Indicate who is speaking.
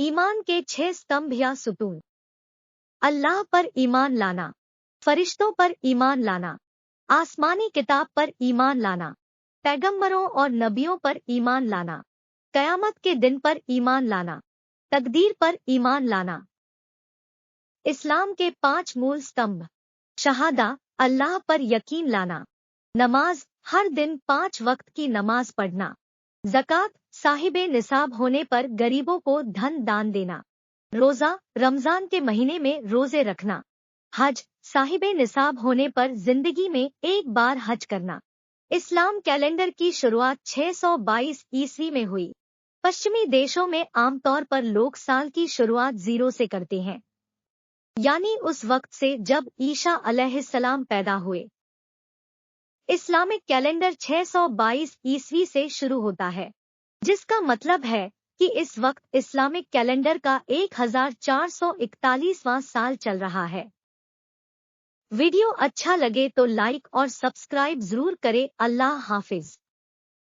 Speaker 1: ईमान के 6 स्तंभ या सुतून। अल्लाह पर ईमान लाना, फरिश्तों पर ईमान लाना, आसमानी किताब पर ईमान लाना, पैगंबरों और नबियों पर ईमान लाना, कयामत के दिन पर ईमान लाना, तकदीर पर ईमान लाना। इस्लाम के 5 मूल स्तंभ। शहादा, अल्लाह पर यकीन लाना। नमाज, हर दिन 5 वक्त की नमाज पढ़ना। ज़कात, साहिबे निसाब होने पर गरीबों को धन दान देना। रोज़ा, रमजान के महीने में रोज़े रखना। हज, साहिबे निसाब होने पर जिंदगी में एक बार हज करना। इस्लाम कैलेंडर की शुरुआत 622 ईस्वी में हुई। पश्चिमी देशों में आमतौर पर लोग साल की शुरुआत 0 से करते हैं, यानी उस वक्त से जब ईसा अलैहिस्सलाम पैदा हुए। इस्लामिक कैलेंडर 622 ईस्वी से शुरू होता है, जिसका मतलब है कि इस वक्त इस्लामिक कैलेंडर का 1441वां साल चल रहा है। वीडियो अच्छा लगे तो लाइक और सब्सक्राइब जरूर करें। अल्लाह हाफिज।